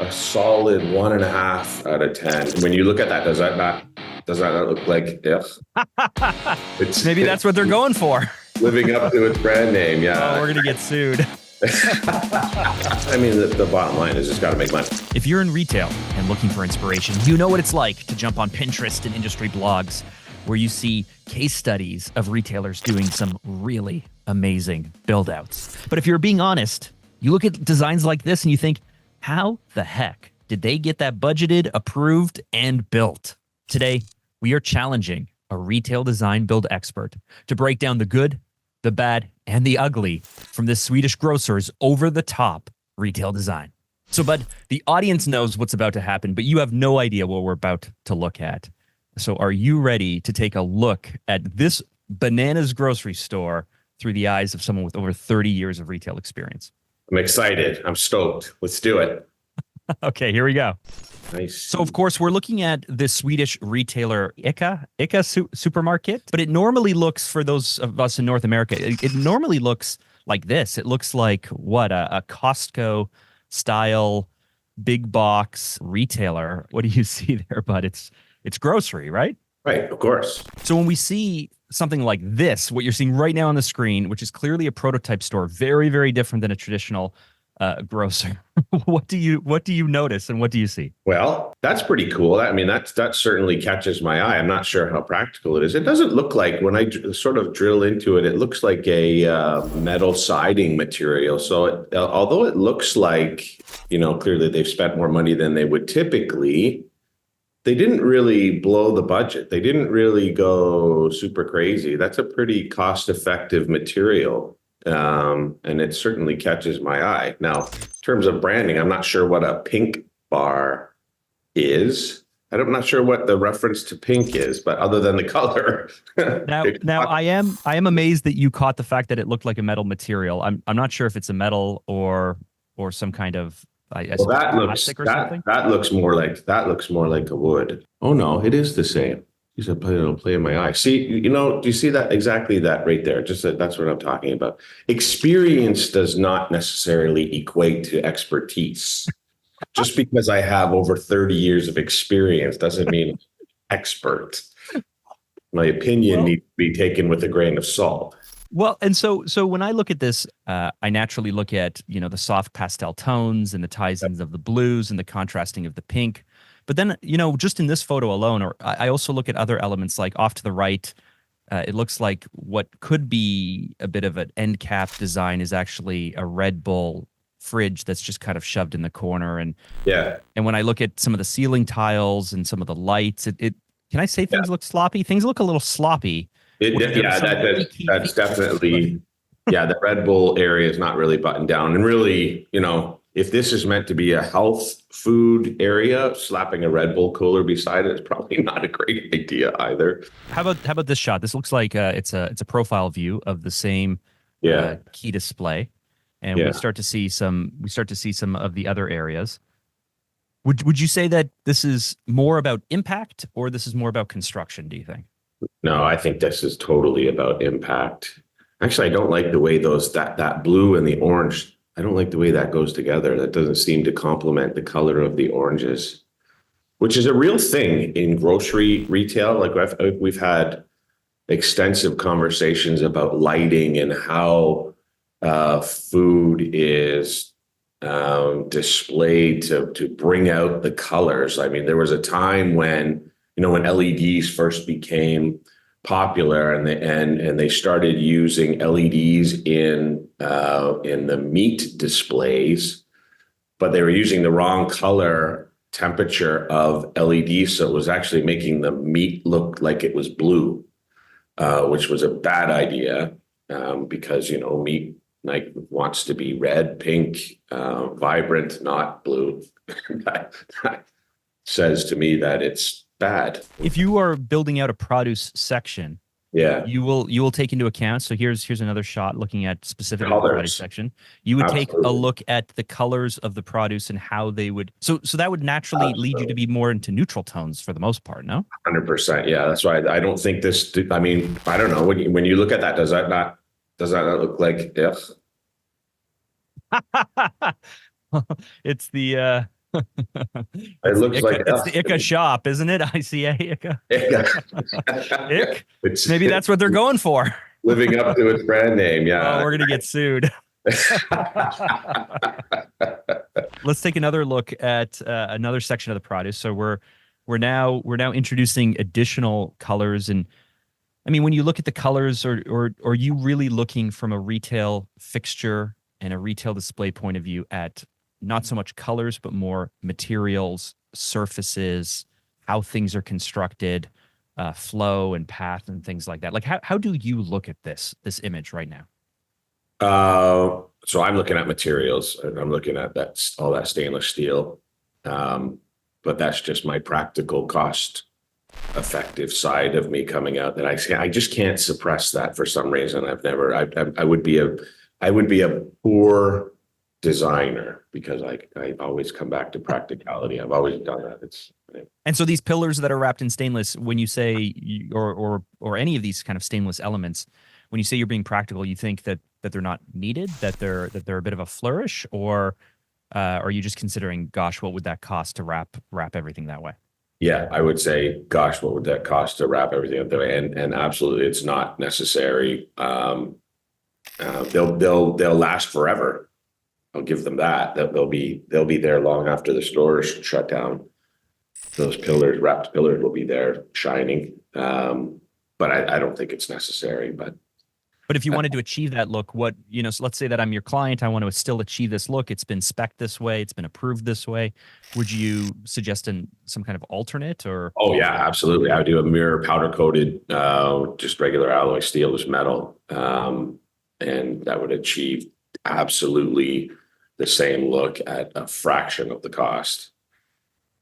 a solid 1.5 out of 10. When you look at that, does that not look like it's Maybe that's what they're going for. living up to its brand name? Yeah. Oh, we're going to get sued. I mean, the bottom line is it's got to make money. If you're in retail and looking for inspiration, you know what it's like to jump on Pinterest and industry blogs where you see case studies of retailers doing some really amazing build-outs. But if you're being honest, you look at designs like this and you think, how the heck did they get that budgeted, approved, and built? Today, we are challenging a retail design build expert to break down the good, the bad, and the ugly from this Swedish grocer's over-the-top retail design. So, Bud, the audience knows what's about to happen, but you have no idea what we're about to look at. So are you ready to take a look at this bananas grocery store through the eyes of someone with over 30 years of retail experience? I'm excited. I'm stoked. Let's do it. Okay, here we go. Nice. So, of course, we're looking at the Swedish retailer ICA supermarket, but it normally looks, for those of us in North America, it normally looks like this. It looks like, what, a Costco-style big box retailer. What do you see there, Bud? It's grocery, right? Right, of course. So when we see something like this, what you're seeing right now on the screen, which is clearly a prototype store, very, very different than a traditional grocer. What do you notice and what do you see? Well, that's pretty cool. I mean, that certainly catches my eye. I'm not sure how practical it is. It doesn't look like, when I sort of drill into it, it looks like a metal siding material. So although it looks like, clearly they've spent more money than they would typically, they didn't really blow the budget. They didn't really go super crazy. That's a pretty cost-effective material. And it certainly catches my eye. Now, in terms of branding, I'm not sure what a pink bar is. I'm not sure what the reference to pink is, but other than the color. Now I am amazed that you caught the fact that it looked like a metal material. I'm not sure if it's a metal or some kind of that looks more like a wood. Oh no, it is the same. It'll play in my eye. See, do you see that? Exactly that right there. That's what I'm talking about. Experience does not necessarily equate to expertise. Just because I have over 30 years of experience doesn't mean expert. My opinion needs to be taken with a grain of salt. Well, and so when I look at this, I naturally look at, the soft pastel tones and the ties-ins of the blues and the contrasting of the pink. But then, just in this photo alone, or I also look at other elements like off to the right, it looks like what could be a bit of an end cap design is actually a Red Bull fridge that's just kind of shoved in the corner. And when I look at some of the ceiling tiles and some of the lights, it can I say things look sloppy? Things look a little sloppy. That's definitely, the Red Bull area is not really buttoned down. And really, if this is meant to be a health food area, slapping a Red Bull cooler beside it is probably not a great idea either. How about this shot? This looks like it's a profile view of the same key display, and we start to see some of the other areas. Would you say that this is more about impact or this is more about construction, do you think? No, I think this is totally about impact. Actually, I don't like the way that blue and the orange, I don't like the way that goes together. That doesn't seem to complement the color of the oranges, which is a real thing in grocery retail. Like we've had extensive conversations about lighting and how food is displayed to bring out the colors. I mean, there was a time when LEDs first became popular and they started using LEDs in the meat displays, but they were using the wrong color temperature of LEDs, so it was actually making the meat look like it was blue, which was a bad idea because meat wants to be red, pink, vibrant, not blue. that says to me that it's bad. If you are building out a produce section, you will take into account. So here's another shot looking at specifically the produce section. You would take a look at the colors of the produce and how they would. So that would naturally lead you to be more into neutral tones for the most part. No, 100%. Yeah, that's why I don't think this. I mean, I don't know when you look at that. Does that not look like? It's the It looks like That's the ICA shop, isn't it? ICA ICA. IC. It's Maybe that's what they're going for. living up to its brand name. Yeah. Oh, we're gonna get sued. Let's take another look at another section of the product. So we're now introducing additional colors, and I mean, when you look at the colors, or are you really looking from a retail fixture and a retail display point of view at not so much colors, but more materials, surfaces, how things are constructed, flow and path and things like that? Like how do you look at this image right now? So I'm looking at materials. I'm looking at all that stainless steel. But that's just my practical cost effective side of me coming out that I just can't suppress that for some reason. I would be a poor designer because I always come back to practicality. I've always done that. And so these pillars that are wrapped in stainless, when you say or any of these kind of stainless elements, when you say you're being practical, you think that they're not needed, that they're a bit of a flourish, or are you just considering, gosh, what would that cost to wrap everything that way? Yeah, I would say, gosh, what would that cost to wrap everything up that way? And absolutely, it's not necessary. They'll last forever. I'll give them that. They'll be there long after the stores shut down. Those pillars, wrapped pillars, will be there shining. But I don't think it's necessary. But if you wanted to achieve that look, so let's say that I'm your client, I want to still achieve this look. It's been spec'd this way. It's been approved this way. Would you suggest some kind of alternate or? Oh yeah, absolutely. I would do a mirror powder coated, just regular alloy steel, just metal. And that would achieve absolutely the same look at a fraction of the cost.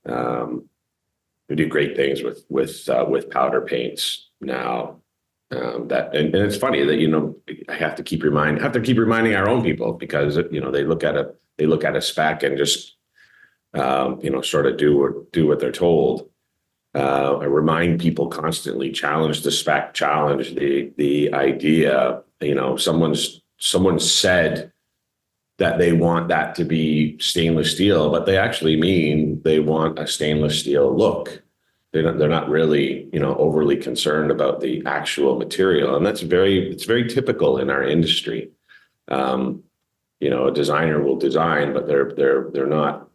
We do great things with powder paints now. And it's funny that I have to keep reminding our own people because they look at a spec and just sort of do what they're told. I remind people constantly, challenge the spec, challenge the idea. Someone said that they want that to be stainless steel, but they actually mean they want a stainless steel look. They're not really, overly concerned about the actual material. And it's very typical in our industry. A designer will design, but they're not,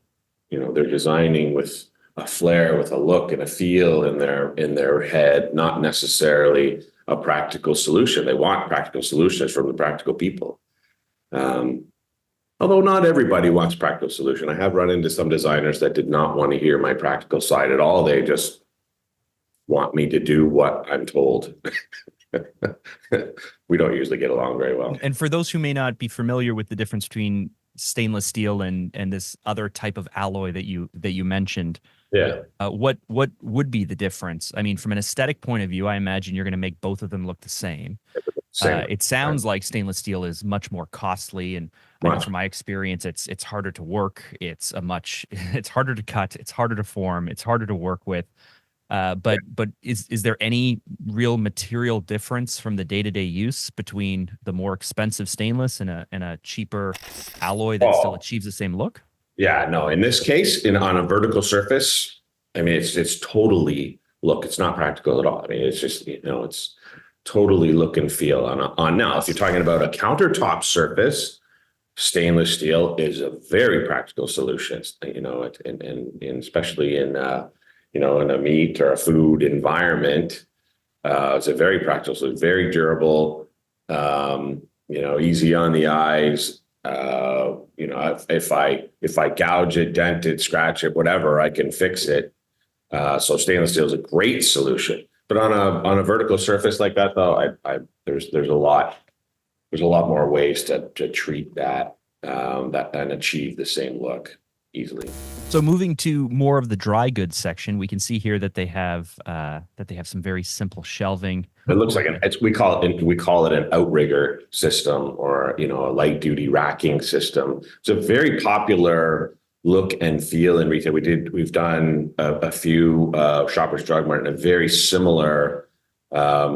they're designing with a flair, with a look and a feel in their head, not necessarily a practical solution. They want practical solutions from the practical people. Although not everybody wants practical solution. I have run into some designers that did not want to hear my practical side at all. They just want me to do what I'm told. We don't usually get along very well. And for those who may not be familiar with the difference between stainless steel and this other type of alloy that you mentioned, what would be the difference? I mean, from an aesthetic point of view, I imagine you're going to make both of them look the same. It sounds like stainless steel is much more costly, and I know from my experience, it's harder to work. It's harder to cut. It's harder to form. It's harder to work with. But is there any real material difference from the day-to-day use between the more expensive stainless and a cheaper alloy that still achieves the same look? Yeah, no. In this case, on a vertical surface, I mean, it's totally look. It's not practical at all. I mean, it's just it's totally look and feel on now. If you're talking about a countertop surface, stainless steel is a very practical solution. And especially in in a meat or a food environment, it's a very practical solution, very durable. Easy on the eyes. If I gouge it, dent it, scratch it, whatever, I can fix it. So stainless steel is a great solution. But on a vertical surface like that, though, there's a lot more ways to treat that and achieve the same look easily. So moving to more of the dry goods section, we can see here that they have some very simple shelving. It looks like we call it an outrigger system, or a light duty racking system. It's a very popular look and feel in retail. We've done a few Shoppers Drug Mart in a very similar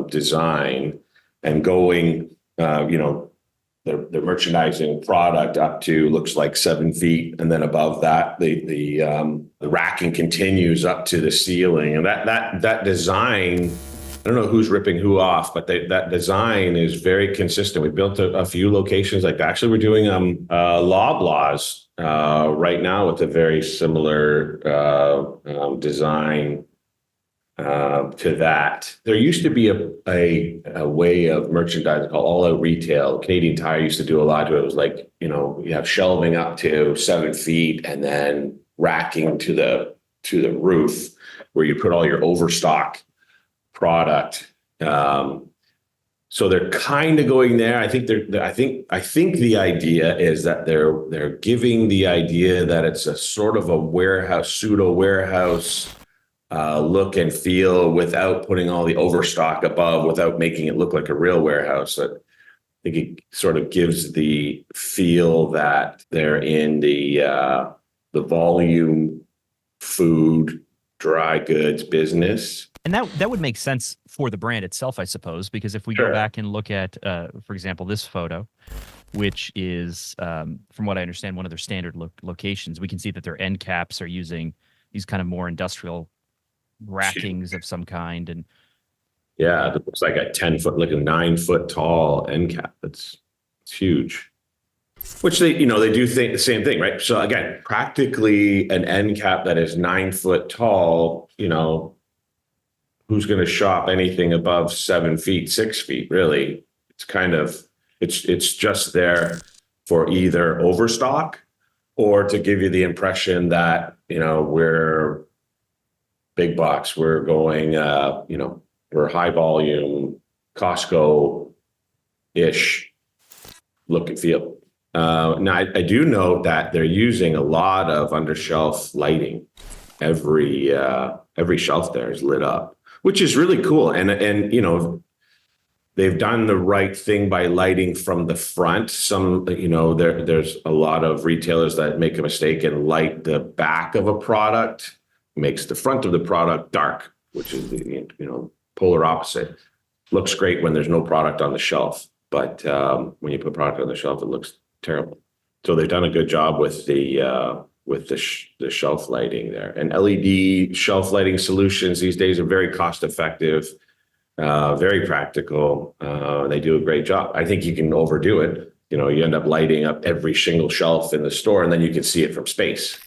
design, and going the the merchandising product up to looks like 7 feet, and then above that, the racking continues up to the ceiling, and that design. I don't know who's ripping who off, but that design is very consistent. We built a few locations like that. Actually, we're doing Loblaws right now with a very similar design to that. There used to be a way of merchandising called all out retail. Canadian Tire used to do a lot of it. It was like, you have shelving up to 7 feet and then racking to the roof where you put all your overstock product. So they're kind of going there. I think the idea is that they're giving the idea that it's a sort of a warehouse, pseudo warehouse look and feel without putting all the overstock above, without making it look like a real warehouse. I think it sort of gives the feel that they're in the volume food, dry goods business. And that would make sense for the brand itself, I suppose, because if we go back and look at, for example, this photo, which is, from what I understand, one of their standard locations, we can see that their end caps are using these kind of more industrial rackings of some kind. And yeah, it looks like a 10-foot, like a 9-foot tall end cap. It's huge. Which they do think the same thing, right? So again, practically an end cap that is 9 foot tall, who's going to shop anything above 7 feet, 6 feet, really? It's kind of, it's just there for either overstock or to give you the impression that, we're big box, we're going, we're high volume, Costco-ish look and feel. Now, I do know that they're using a lot of under-shelf lighting. Every shelf there is lit up, which is really cool. And they've done the right thing by lighting from the front. There's a lot of retailers that make a mistake and light the back of a product, makes the front of the product dark, which is the polar opposite. Looks great when there's no product on the shelf, but when you put product on the shelf, it looks terrible. So they've done a good job with the shelf lighting there. And LED shelf lighting solutions these days are very cost effective, very practical. They do a great job. I think you can overdo it. You end up lighting up every single shelf in the store, and then you can see it from space.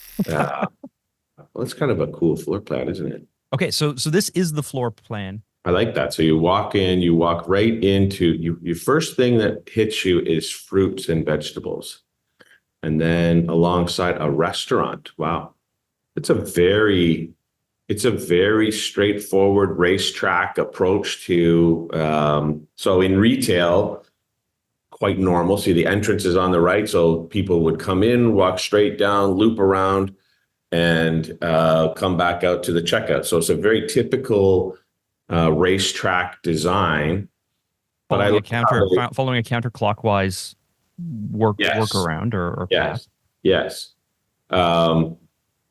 Well, it's kind of a cool floor plan, isn't it? Okay, so this is the floor plan. I like that. So you walk right into your first thing that hits you is fruits and vegetables. And then alongside a restaurant. Wow. It's a very straightforward racetrack approach to, so in retail, quite normal. See, the entrance is on the right. So people would come in, walk straight down, loop around, and come back out to the checkout. So it's a very typical racetrack design. Following a counterclockwise workaround or path. Yes. But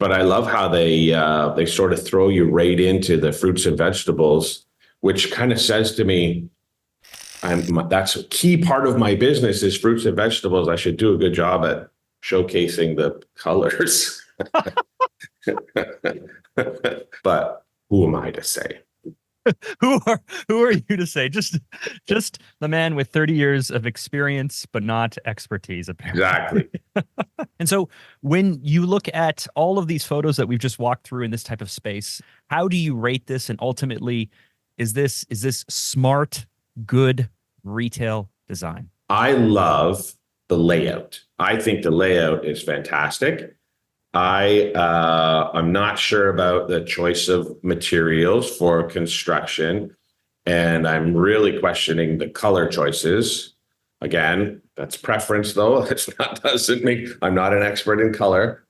I love how they sort of throw you right into the fruits and vegetables, which kind of says to me, that's a key part of my business is fruits and vegetables. I should do a good job at showcasing the colors. But who am I to say? Who are you to say? Just the man with 30 years of experience, but not expertise, apparently. Exactly. And so when you look at all of these photos that we've just walked through in this type of space, how do you rate this? And ultimately, is this smart, good retail design? I love the layout. I think the layout is fantastic. I'm not sure about the choice of materials for construction, and I'm really questioning the color choices. Again, that's preference, though. I'm not an expert in color,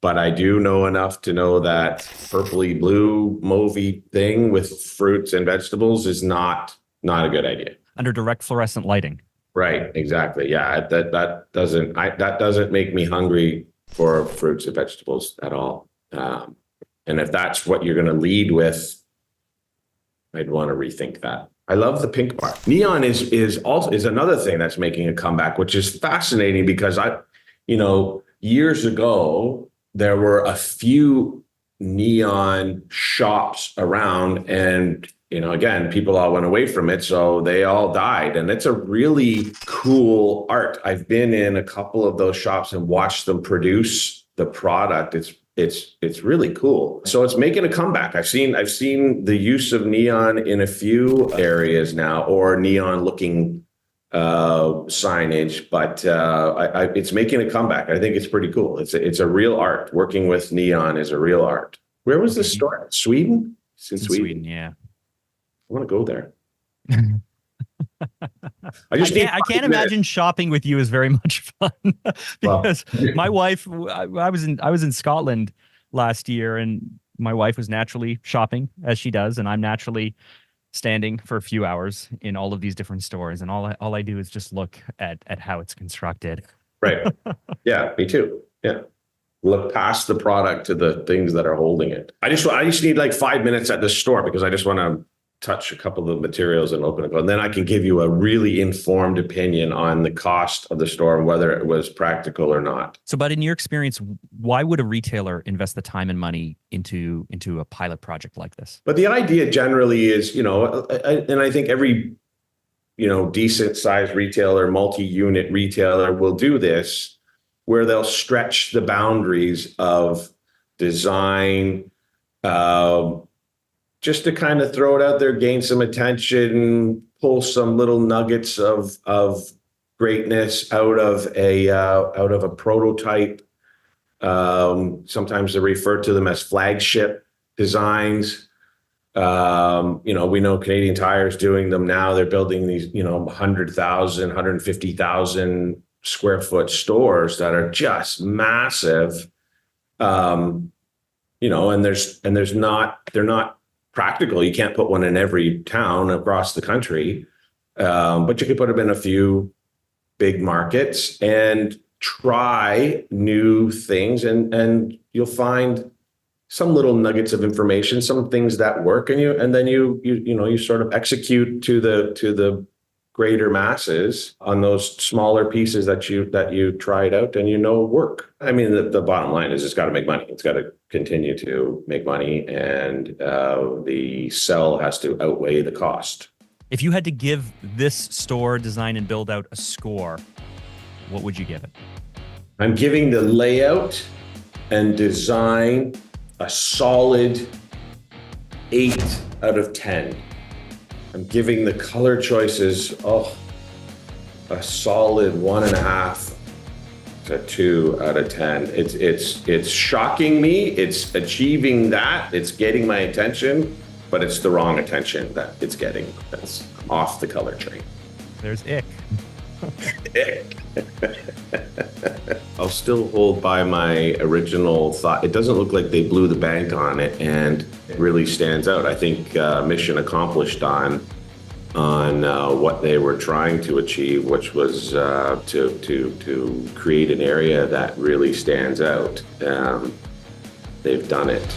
but I do know enough to know that purpley blue mauvey thing with fruits and vegetables is not a good idea. Under direct fluorescent lighting. Right. Exactly. Yeah. That doesn't make me hungry for fruits and vegetables at all. And if that's what you're going to lead with, I'd want to rethink that. I love the pink part. Neon is also is another thing that's making a comeback, which is fascinating because years ago there were a few neon shops around, and again, people all went away from it, so they all died. And it's a really cool art. I've been in a couple of those shops and watched them produce the product. It's really cool. So it's making a comeback. I've seen the use of neon in a few areas now, or neon looking signage, but it's making a comeback. I think it's pretty cool. It's a real art. Working with neon is a real art. Where was the store? Sweden? It's in Sweden. Yeah. I want to go there. I can't imagine shopping with you is very much fun because my wife, I was in Scotland last year, and my wife was naturally shopping as she does, and I'm naturally standing for a few hours in all of these different stores, and all I do is just look at how it's constructed. Right. Yeah, me too. Yeah. Look past the product to the things that are holding it. I just need like 5 minutes at the store because I just want to touch a couple of the materials and open it. And then I can give you a really informed opinion on the cost of the store and whether it was practical or not. So, but in your experience, why would a retailer invest the time and money into a pilot project like this? But the idea generally is, and I think every, decent sized retailer, multi-unit retailer will do this, where they'll stretch the boundaries of design, just to kind of throw it out there, gain some attention, pull some little nuggets of greatness out of a prototype. Sometimes they refer to them as flagship designs. We know Canadian Tire's doing them now. They're building these, 100,000, 150,000 square foot stores that are just massive. And they're not practical. You can't put one in every town across the country, but you can put them in a few big markets and try new things, and you'll find some little nuggets of information, some things that work, and then you sort of execute to the greater masses on those smaller pieces that you tried out and work. I mean, the bottom line is it's got to make money. It's got to continue to make money, and the sell has to outweigh the cost. If you had to give this store design and build out a score, what would you give it? I'm giving the layout and design a solid 8 out of 10. I'm giving the color choices a solid 1.5 to 2 out of 10. It's shocking me. It's achieving that. It's getting my attention, but it's the wrong attention that it's getting. That's off the color train. There's ick. Ick. I'll still hold by my original thought. It doesn't look like they blew the bank on it, and it really stands out. I think mission accomplished on what they were trying to achieve, which was to create an area that really stands out. They've done it.